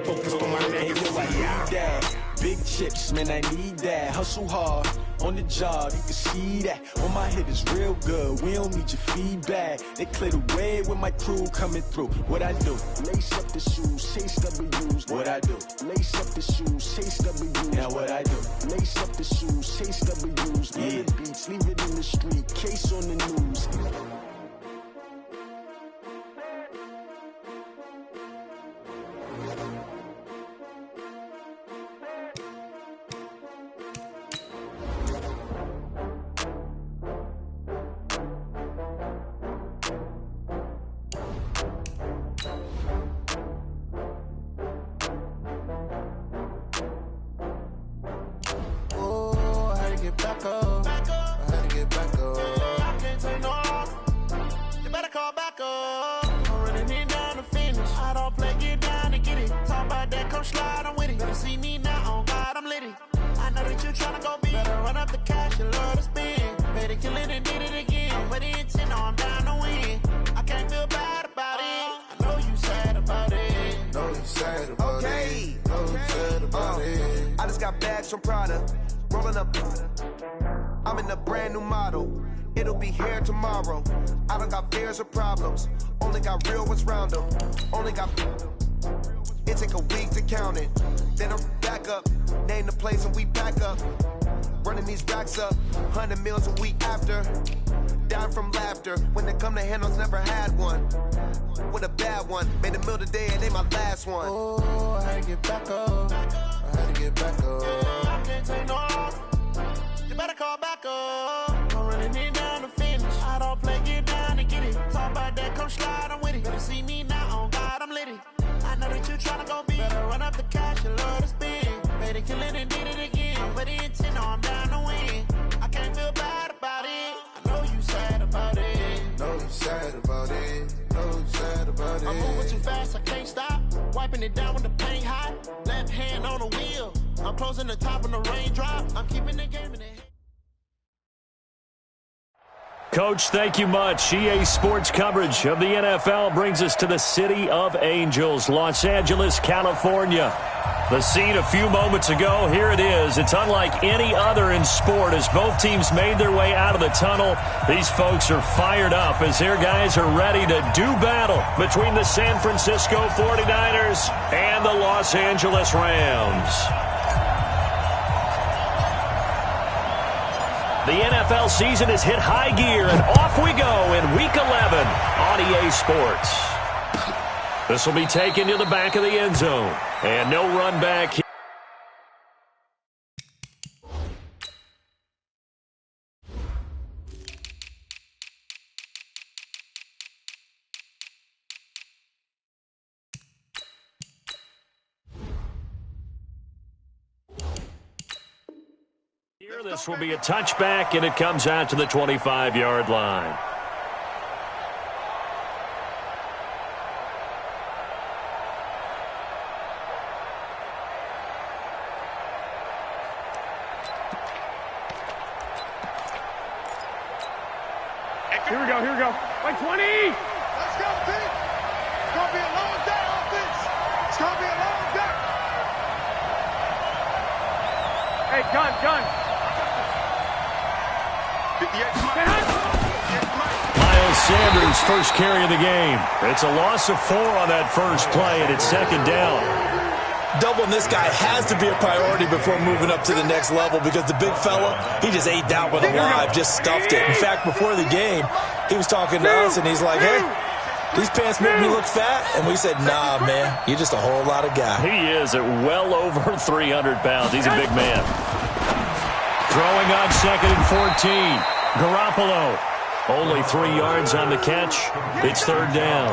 focused on my man. Yo, I need that. Big chips, man, I need that. Hustle hard on the job, you can see that. On my head is real good, we don't need your feedback. They clear the way with my crew coming through. What I do? Lace up the shoes, chase W's. What I do? Lace up the shoes, chase W's. Now what I do? Lace up the shoes, chase W's. Yeah. The beats, leave it in the street, case on the news. I just got bags from Prada, rolling up. I'm in a brand new model. It'll be here tomorrow. I don't got fears or problems. Only got real ones round them. Only got. It take a week to count it. Then I'm back up. Name the place and we back up. Running these racks up. 100 meals a week after. Down from laughter. When they come to handles, never had one. With a bad one. Made a meal today and they my last one. Oh, I had to get back up. I had to get back up. I can't take no off. You better call back up. I'm running it down to finish. I don't play, get down and get it. Talk about that, come slide, I'm with it. Better see me now, on God, I'm litty. I know that you tryna go big. Better run up the cash, you love to spend. Better kill it and did it again. But the intent, no, I'm down to win. I can't feel bad about it. I know you sad about it. Know you sad about it. Know you sad about it. I'm moving too fast, I can't stop. Wiping it down when the paint hot. Left hand on the wheel. I'm closing the top when the raindrop. I'm keeping the game in it. Coach, thank you much. EA Sports coverage of the NFL brings us to the City of Angels, Los Angeles, California. The scene a few moments ago, here it is. It's unlike any other in sport as both teams made their way out of the tunnel. These folks are fired up as their guys are ready to do battle between the San Francisco 49ers and the Los Angeles Rams. The NFL season has hit high gear, and off we go in Week 11 on EA Sports. This will be taken to the back of the end zone, and no run back here. This will be a touchback, and it comes out to the 25-yard line. Here we go. Like 20! Let's go, Pete! It's going to be a long day, offense! It's going to be a long day! Hey, gun! Miles Sanders' first carry of the game. It's a loss of 4 on that first play, and it's second down. Doubling this guy has to be a priority before moving up to the next level because the big fella, he just ate that one alive, just stuffed it. In fact, before the game, he was talking to us, and he's like, hey, these pants make me look fat. And we said, nah, man, you're just a whole lot of guy. He is at well over 300 pounds. He's a big man. Throwing on 2nd and 14. Garoppolo. Only 3 yards on the catch. It's third down.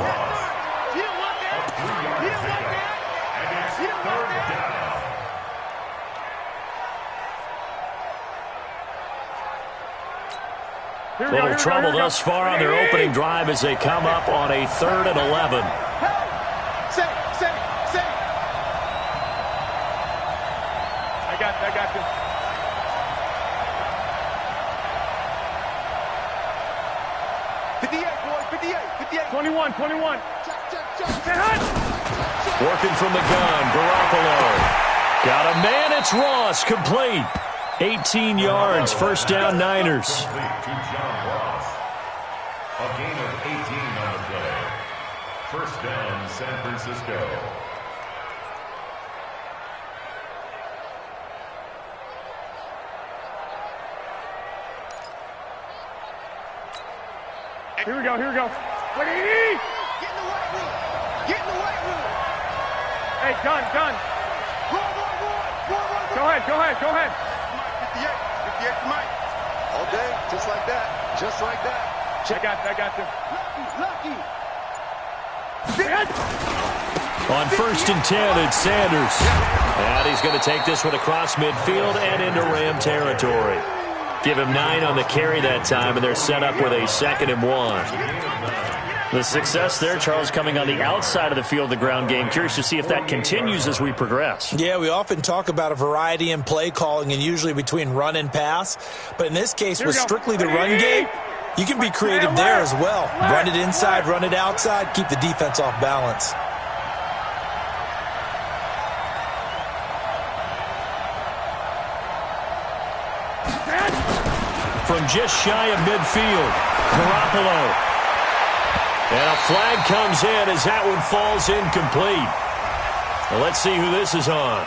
Little trouble thus far on their opening drive as they come up on a 3rd and 11. I got you. Fifty-eight, boy, 58. 21. Check. Working from the gun, Garoppolo. Got a man, it's Ross, complete. 18 yards, first down Niners. To John Ross. A gain of 18 on the play. First down, San Francisco. Here we go, here we go. Get in the white room. Get in the white room. Hey, gun. Run. Go ahead. 58 to Mike. All day, just like that. I got you. Lucky. On 1st and 10, it's Sanders. And he's going to take this one across midfield and into Ram territory. Give him 9 on the carry that time, and they're set up with a 2nd and 1. The success there, Charles, coming on the outside of the field, the ground game. Curious to see if that continues as we progress. Yeah, we often talk about a variety in play calling and usually between run and pass. But in this case, with strictly the run game, you can be creative there as well. Run it inside, run it outside, keep the defense off balance. From just shy of midfield, Garoppolo. And a flag comes in as that one falls incomplete. Well, let's see who this is on.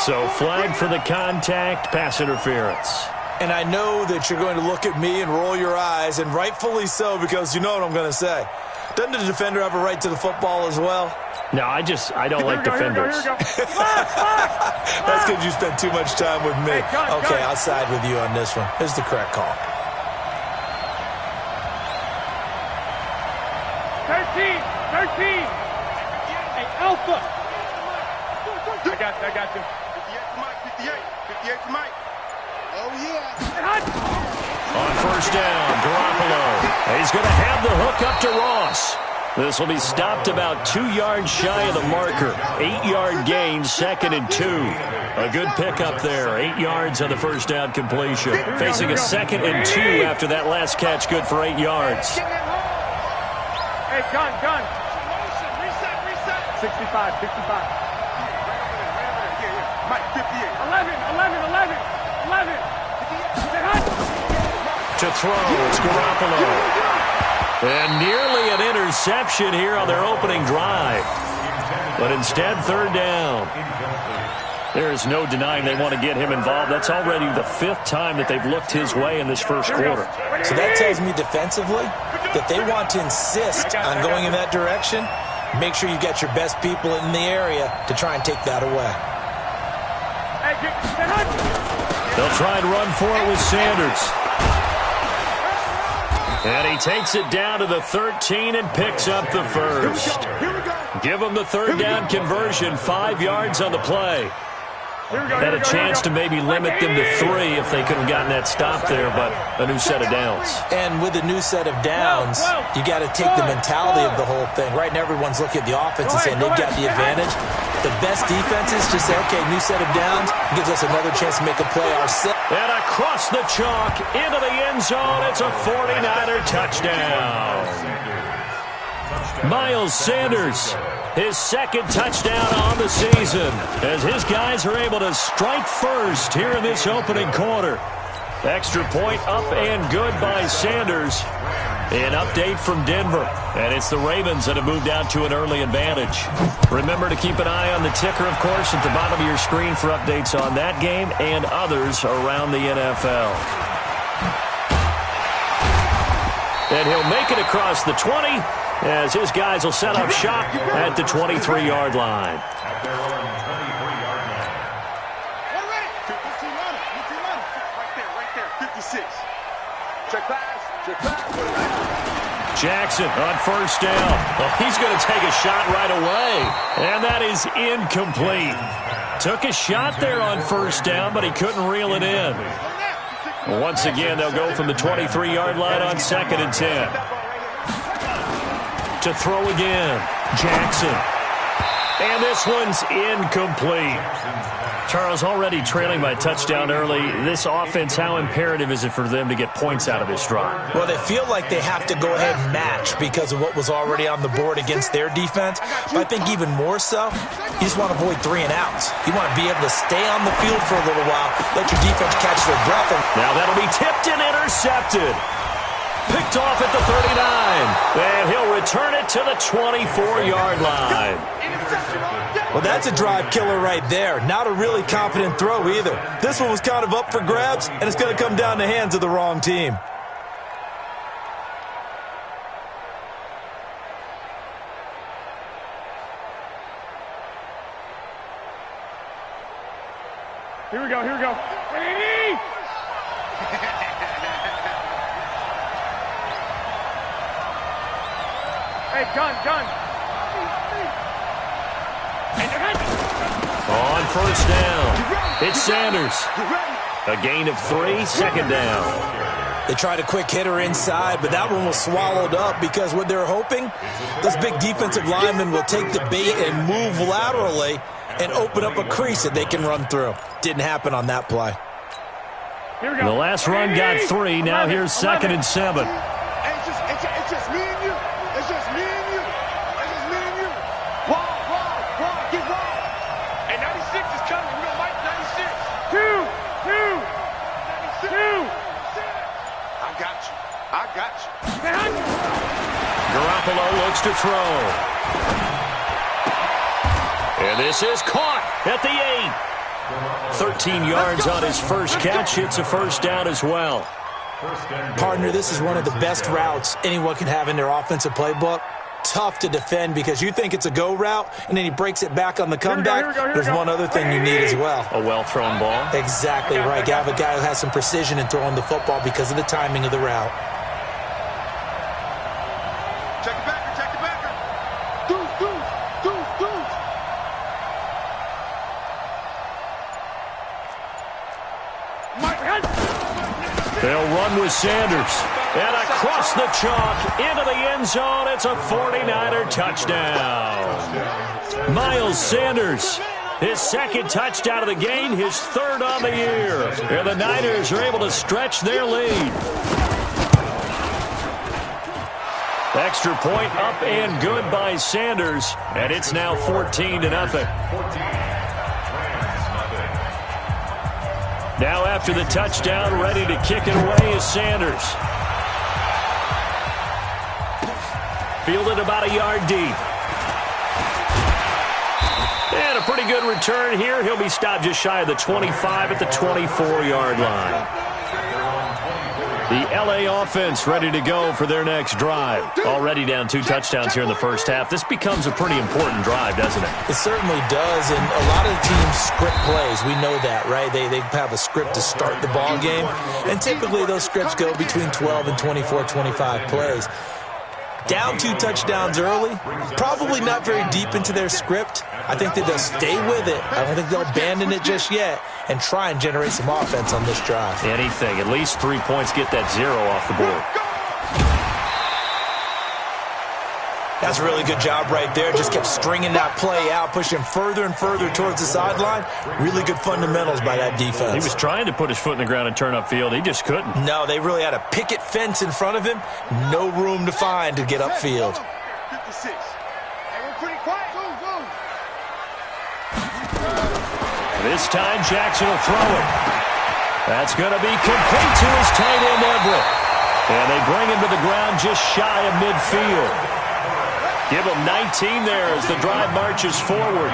So flag for the contact, pass interference. And I know that you're going to look at me and roll your eyes, and rightfully so, because you know what I'm going to say. Doesn't the defender have a right to the football as well? No, I don't like defenders. That's because you spent too much time with me. Okay, I'll side with you on this one. Here's the correct call. 13. Hey, Alpha. I got you. 58 to Mike. Oh, yeah. On 1st down, Garoppolo. He's going to have the hook up to Ross. This will be stopped about 2 yards shy of the marker. 8-yard gain, 2nd and 2. A good pickup there. 8 yards on the 1st down completion. Facing a 2nd and 2 after that last catch, good for 8 yards. Hey, gun. Reset. 65. Mike, 58. 11. To throw, it's Garoppolo. And nearly an interception here on their opening drive. But instead, 3rd down. There is no denying they want to get him involved. That's already the 5th time that they've looked his way in this first quarter. So that tells me defensively that they want to insist on going in that direction. Make sure you get your best people in the area to try and take that away. They'll try and run for it with Sanders. And he takes it down to the 13 and picks up the first. Give him the 3rd down conversion, 5 yards on the play. Had a chance to maybe limit them to 3 if they could have gotten that stop there, but a new set of downs. And with a new set of downs, you got to take the mentality of the whole thing. Right now, everyone's looking at the offense and saying they've got the advantage. The best defenses just say, okay, new set of downs, gives us another chance to make a play ourselves. And across the chalk, into the end zone, it's a 49er touchdown. Miles Sanders, his 2nd touchdown on the season, as his guys are able to strike first here in this opening quarter. Extra point up and good by Sanders. An update from Denver, and it's the Ravens that have moved out to an early advantage. Remember to keep an eye on the ticker, of course, at the bottom of your screen for updates on that game and others around the NFL. And he'll make it across the 20 as his guys will set up shop at the 23-yard line. At their own 23-yard line. Right there. 56. Check pass. Jackson on 1st down. Well, he's going to take a shot right away. And that is incomplete. Took a shot there on 1st down, but he couldn't reel it in. Once again, they'll go from the 23-yard line on 2nd and 10. To throw again, Jackson. And this one's incomplete. Charles, already trailing by touchdown early. This offense, how imperative is it for them to get points out of this drive? Well, they feel like they have to go ahead and match because of what was already on the board against their defense. But I think even more so, you just want to avoid 3 and outs. You want to be able to stay on the field for a little while, let your defense catch their breath. Now that'll be tipped and intercepted. Picked off at the 39. And he'll return it to the 24-yard line. Well, that's a drive killer right there. Not a really confident throw either. This one was kind of up for grabs, and it's going to come down the hands of the wrong team. Here we go, here we go. Hey, gun. On first down, it's Sanders. A gain of 3, second down. They tried a quick hitter inside, but that one was swallowed up because what they're hoping, those big defensive linemen will take the bait and move laterally and open up a crease that they can run through. Didn't happen on that play. Here we go. The last run got 3. Now here's 2nd and 7. It's just me and you. It's just me and you. It's just me and you. Wall, get wall. And 96 is coming. We don't like 96. 2. I got you. Garoppolo looks to throw. And this is caught at the 8. 13 yards on his first catch. It's a first down as well. Partner, this is one of the best routes anyone can have in their offensive playbook. Tough to defend because you think it's a go route, and then he breaks it back on the comeback. There's one other thing you need as well. A well-thrown ball. Exactly right. You have a guy who has some precision in throwing the football because of the timing of the route. Check it back. Deuce. They'll run with Sanders. And across the chalk, into the end zone. It's a 49er touchdown. Miles Sanders, his 2nd touchdown of the game, his 3rd on the year. And the Niners are able to stretch their lead. Extra point up and good by Sanders. And it's now 14-0. Now after the touchdown, ready to kick it away is Sanders. Fielded about a yard deep. And a pretty good return here. He'll be stopped just shy of the 25 at the 24-yard line. The L.A. offense ready to go for their next drive. Already down 2 touchdowns here in the first half. This becomes a pretty important drive, doesn't it? It certainly does, and a lot of the teams script plays. We know that, right? They have a script to start the ball game, and typically those scripts go between 12 and 24, 25 plays. Down 2 touchdowns early, probably not very deep into their script. I think that they'll stay with it. I don't think they'll abandon it just yet and try and generate some offense on this drive. Anything. At least 3 points, get that 0 off the board. That's a really good job right there. Just kept stringing that play out, pushing further and further towards the sideline. Really good fundamentals by that defense. He was trying to put his foot in the ground and turn upfield. He just couldn't. No, they really had a picket fence in front of him. No room to find to get upfield. 56. Hey, we're pretty quiet. Go. This time Jackson will throw it. That's going to be complete to his tight end Everett. And they bring him to the ground just shy of midfield. Give him 19 there as the drive marches forward.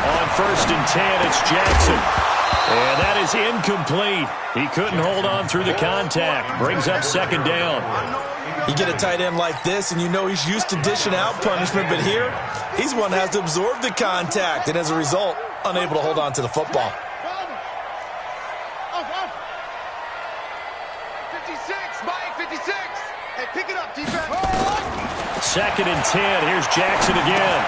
On 1st and 10, it's Jackson. And that is incomplete. He couldn't hold on through the contact. Brings up 2nd down. You get a tight end like this, and you know he's used to dishing out punishment, but here, he's one that has to absorb the contact, and as a result, unable to hold on to the football. 56, Mike, 56. Hey, pick it up, defense. 2nd and 10. Here's Jackson again.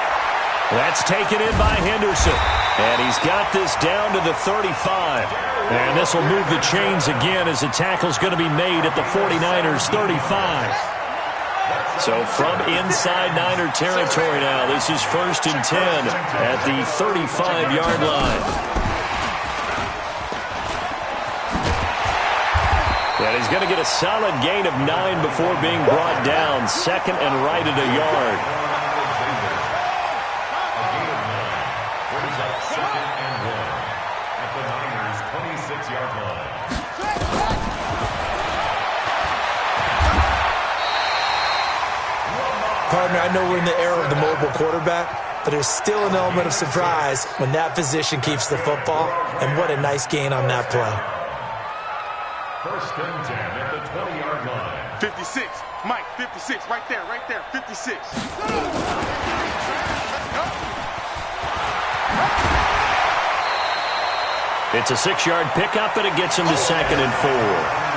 That's taken in by Henderson. And he's got this down to the 35. And this will move the chains again as the tackle's going to be made at the 49ers' 35. So from inside Niner territory now, this is 1st and 10 at the 35-yard line. And he's going to get a solid gain of 9 before being brought down. 2nd and right at a yard. A gain of 9 brings up 2nd and 1 at the Niners' 26-yard line. Partner, I know we're in the era of the mobile quarterback, but there's still an element of surprise when that position keeps the football, and what a nice gain on that play. 1st and 10 at the 20-yard line. 56. Mike, 56. Right there, 56. It's a 6-yard pickup, and it gets him to 2nd and 4.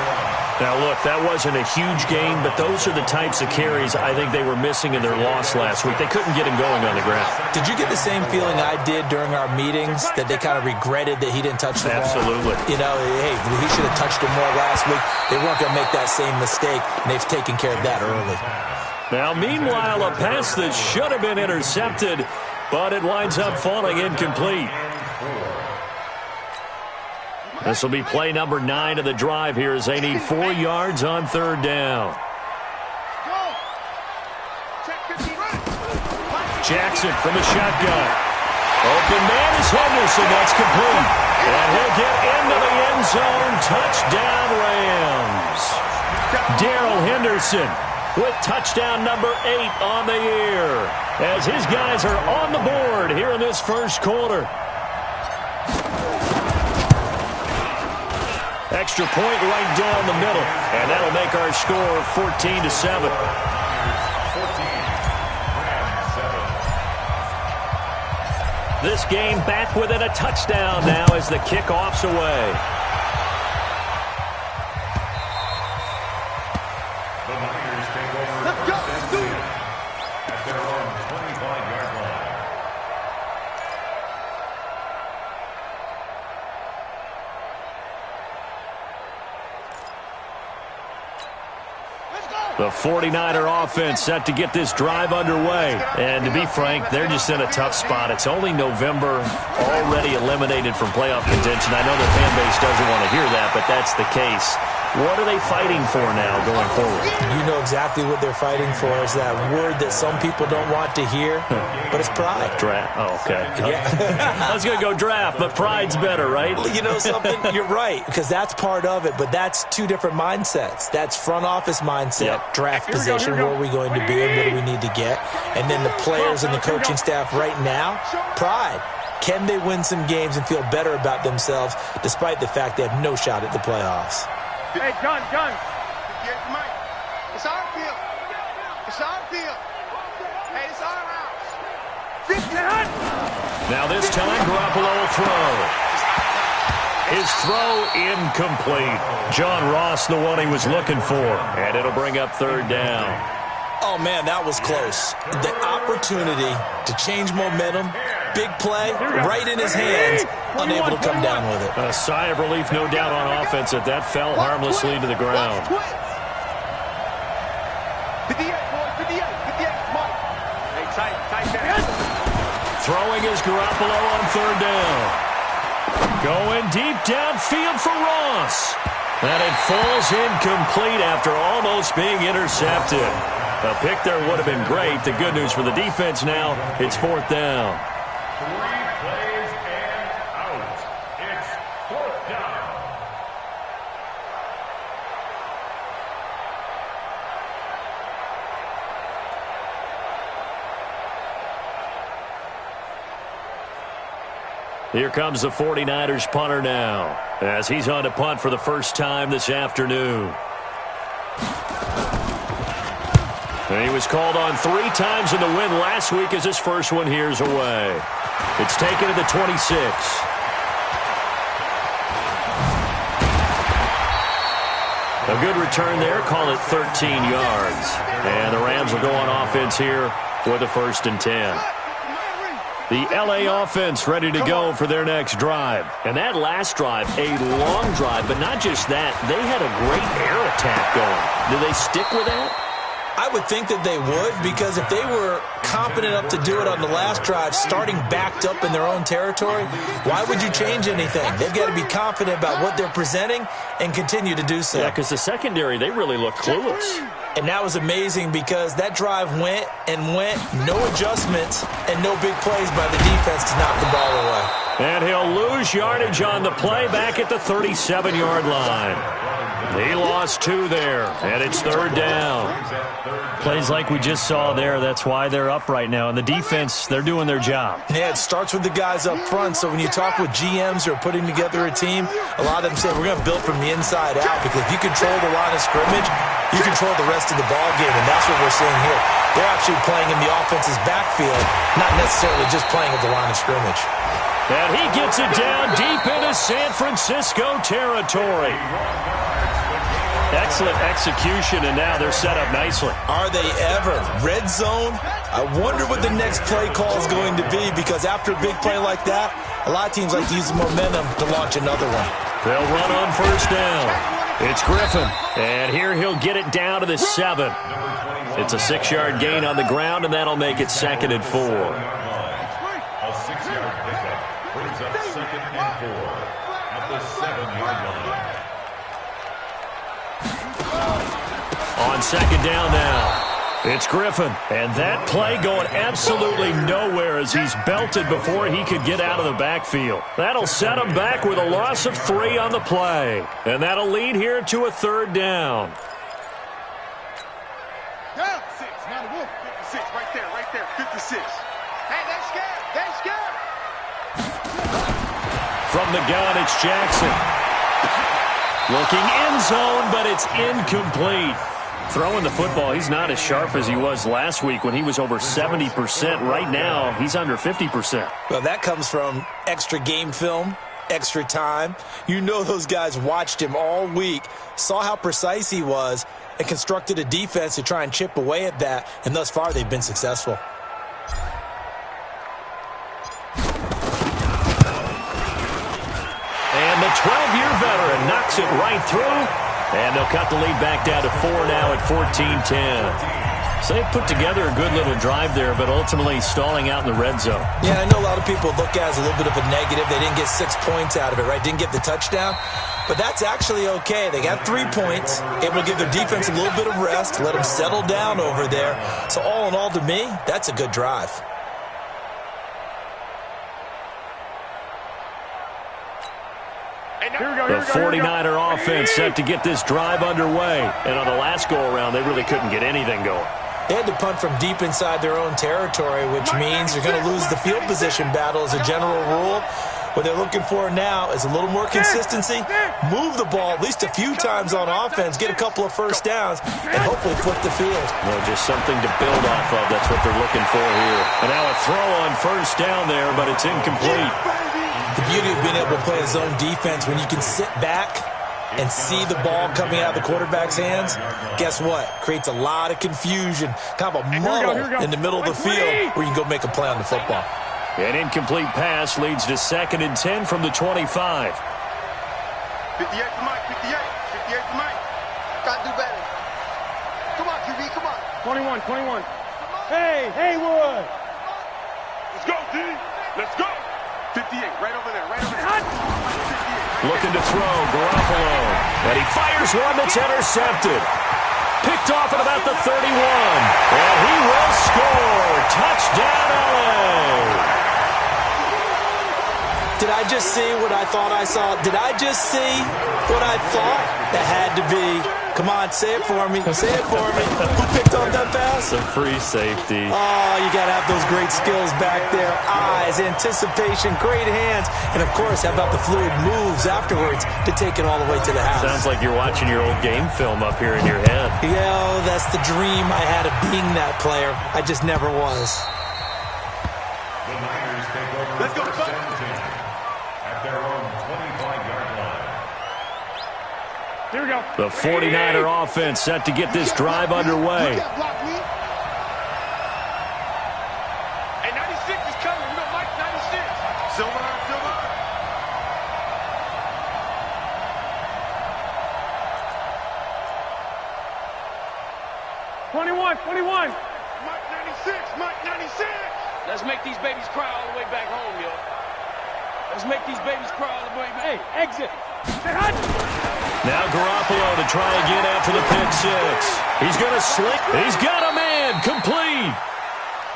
Now, look, that wasn't a huge gain, but those are the types of carries I think they were missing in their loss last week. They couldn't get him going on the ground. Did you get the same feeling I did during our meetings, that they kind of regretted that he didn't touch the ball? Absolutely. You know, hey, he should have touched it more last week. They weren't going to make that same mistake, and they've taken care of that early. Now, meanwhile, a pass that should have been intercepted, but it winds up falling incomplete. This will be play number 9 of the drive here as they need 4 yards on 3rd down. Jackson from the shotgun. Open man is Henderson. That's complete. And he'll get into the end zone. Touchdown, Rams. Darrell Henderson with touchdown number 8 on the year as his guys are on the board here in this first quarter. Extra point right down the middle, and that'll make our score 14-7. This game back within a touchdown now as the kickoff's away. The Niners take over 1st and 10 at their own 25-yard line. The 49er offense set to get this drive underway. And to be frank, they're just in a tough spot. It's only November, already eliminated from playoff contention. I know their fan base doesn't want to hear that, but that's the case. What are they fighting for now going forward? You know exactly what they're fighting for. Is that word that some people don't want to hear, but it's pride. Draft. Oh, okay. Yeah. I was going to go draft, but pride's better, right? Well, you know something? You're right, because that's part of it, but that's 2 different mindsets. That's front office mindset, draft position, where are we going to be and what do we need to get? And then the players and the coaching staff right now, pride. Can they win some games and feel better about themselves despite the fact they have no shot at the playoffs? Hey, Gun. Get Mike. It's our field. It's our field. Hey, it's our house. 50. Now this time, Garoppolo will throw. His throw incomplete. John Ross, the one he was looking for. And it'll bring up 3rd down. Oh, man, that was close. The opportunity to change momentum, big play, right in his hands, unable to come down with it. A sigh of relief, no doubt, on offense that fell harmlessly to the ground. 58, boy, 58, Mike. Hey, tight down. Throwing is Garoppolo on 3rd down. Going deep downfield for Ross. And it falls incomplete after almost being intercepted. A pick there would have been great. The good news for the defense now, it's 4th down. 3 plays and out. It's 4th down. Here comes the 49ers punter now, as he's on to punt for the first time this afternoon. And he was called on 3 times in the win last week as his first one here's away. It's taken to the 26. A good return there, call it 13 yards. And the Rams will go on offense here with a 1st and 10. The L.A. offense ready to go for their next drive. And that last drive, a long drive, but not just that. They had a great air attack going. Do they stick with that? I I would think that they would, because if they were competent enough to do it on the last drive, starting backed up in their own territory, why would you change anything? They've got to be confident about what they're presenting and continue to do so. Yeah, because the secondary, they really look clueless. And that was amazing because that drive went and went, no adjustments and no big plays by the defense to knock the ball away. And he'll lose yardage on the play back at the 37-yard line. He lost 2 there, and it's 3rd down. Plays like we just saw there, that's why they're up right now. And the defense, they're doing their job. Yeah, it starts with the guys up front. So when you talk with GMs who are putting together a team, a lot of them say, we're going to build from the inside out, because if you control the line of scrimmage, you control the rest of the ball game, and that's what we're seeing here. They're actually playing in the offense's backfield, not necessarily just playing at the line of scrimmage. And he gets it down deep into San Francisco territory. Excellent execution, and now they're set up nicely. Are they ever? Red zone? I wonder what the next play call is going to be, because after a big play like that, a lot of teams like to use the momentum to launch another one. They'll run on 1st down. It's Griffin, and here he'll get it down to the 7. It's a 6-yard gain on the ground, and that'll make it 2nd and 4. A 6-yard pickup brings up 2nd and 4 at the 7-yard line. On 2nd down now, it's Griffin. And that play going absolutely nowhere as he's belted before he could get out of the backfield. That'll set him back with a loss of 3 on the play. And that'll lead here to a 3rd down. Down 6, now the Wolf. 56, right there, 56. Hey, they're scared. From the gun, it's Jackson. Looking end zone, but it's incomplete. Throwing the football, he's not as sharp as he was last week when he was over 70%. Right now, he's under 50%. Well, that comes from extra game film, extra time. You know those guys watched him all week, saw how precise he was, and constructed a defense to try and chip away at that, and thus far they've been successful. And the 12-year veteran knocks it right through. And they'll cut the lead back down to 4 now at 14-10. So they put together a good little drive there, but ultimately stalling out in the red zone. Yeah, I know a lot of people look at it as a little bit of a negative. They didn't get 6 points out of it, right? Didn't get the touchdown. But that's actually okay. They got 3 points, able to give their defense a little bit of rest, let them settle down over there. So all in all, to me, that's a good drive. The 49er offense set to get this drive underway. And on the last go-around, they really couldn't get anything going. They had to punt from deep inside their own territory, which means they're going to lose the field position battle as a general rule. What they're looking for now is a little more consistency, move the ball at least a few times on offense, get a couple of first downs, and hopefully flip the field. Well, just something to build off of. That's what they're looking for here. And now a throw on 1st down there, but it's incomplete. The beauty of being able to play a zone defense, when you can sit back and see the ball coming out of the quarterback's hands, guess what? Creates a lot of confusion, kind of a muddle in the middle of the field where you can go make a play on the football. An incomplete pass leads to 2nd and 10 from the 25. 58 to Mike, 58 to Mike. Gotta do better. Come on, QB, come on. 21. Hey, Haywood. Let's go, D. Let's go. 58, right over there. Looking to throw, Garoppolo. And he fires one that's intercepted. Picked off at about the 31. And he will score. Touchdown, LA. Did I just see what I thought I saw? Did I just see what I thought? That had to be. Come on, say it for me. Say it for me. Who picked off that pass? Some free safety. Oh, you got to have those great skills back there. Eyes, anticipation, great hands. And, of course, how about the fluid moves afterwards to take it all the way to the house? Sounds like you're watching your old game film up here in your head. Yeah, that's the dream I had of being that player. I just never was. The Niners take over. Let's go, at their own 25-yard line. Here we go. The 49er offense set to get this drive underway. Hey, 96 is coming. We don't like 96. Silver. 21, 21. Mike 96, Mike 96. Let's make these babies cry all the way back home, yo. Let's make these babies cry all the way back. Hey, exit. Now Garoppolo to try again after the pick six. He's going to slip. He's got a man. Complete.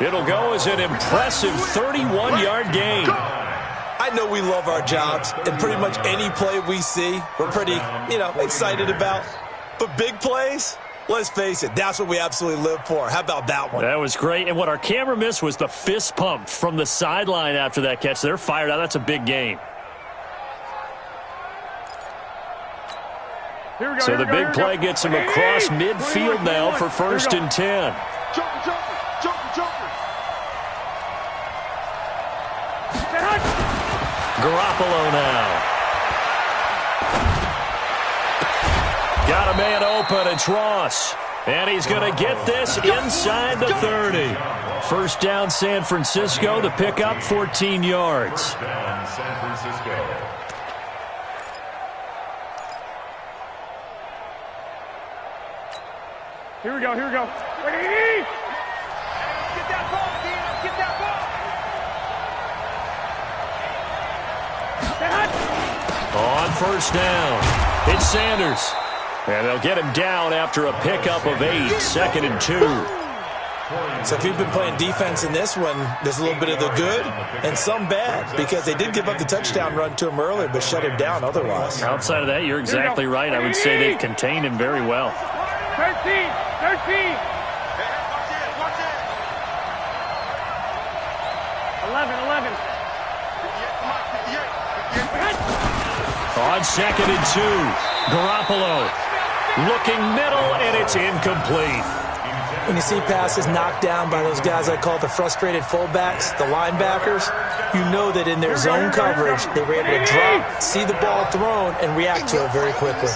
It'll go as an impressive 31-yard gain. I know we love our jobs, and pretty much any play we see, we're pretty, excited about. But big plays, let's face it, that's what we absolutely live for. How about that one? That was great. And what our camera missed was the fist pump from the sideline after that catch. They're fired out. That's a big gain. So the big play gets him across midfield now for 1st and 10. Joker. Garoppolo now. Got a man open. It's Ross. And he's going to get this inside the 30. 1st down San Francisco. The pickup, 14 yards. 1st down San Francisco. Here we go. Get that ball, Dean. Get that ball. On 1st down, it's Sanders. And they'll get him down after a pickup of 8, 2nd and 2. So if you've been playing defense in this one, there's a little bit of the good and some bad, because they did give up the touchdown run to him earlier, but shut him down otherwise. Outside of that, you're exactly right. I would say they've contained him very well. 13. Watch it. 11. On 2nd and 2, Garoppolo looking middle, and it's incomplete. When you see passes knocked down by those guys I call the frustrated fullbacks, the linebackers, you know that in their zone coverage, they were able to drop, see the ball thrown, and react to it very quickly.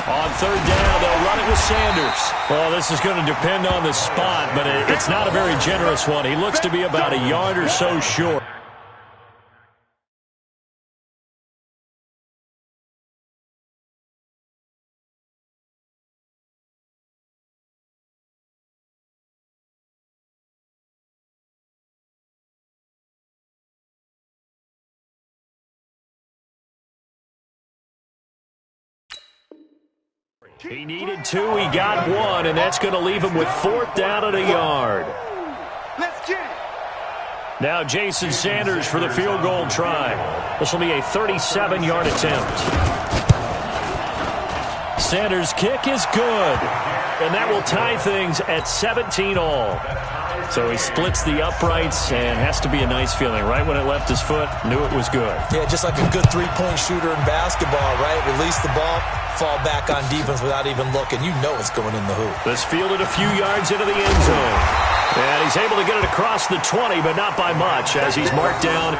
On 3rd down, they'll run it with Sanders. Well, this is going to depend on the spot, but it's not a very generous one. He looks to be about a yard or so short. He needed 2, he got 1, and that's going to leave him with 4th down and a yard. Let's get it. Now Jason Sanders for the field goal try. This will be a 37-yard attempt. Sanders' kick is good, and that will tie things at 17 all. So he splits the uprights, and has to be a nice feeling. Right when it left his foot, knew it was good. Yeah, just like a good three-point shooter in basketball, right? Release the ball, fall back on defense without even looking. You know it's going in the hoop. This fielded a few yards into the end zone. And he's able to get it across the 20, but not by much, as he's marked down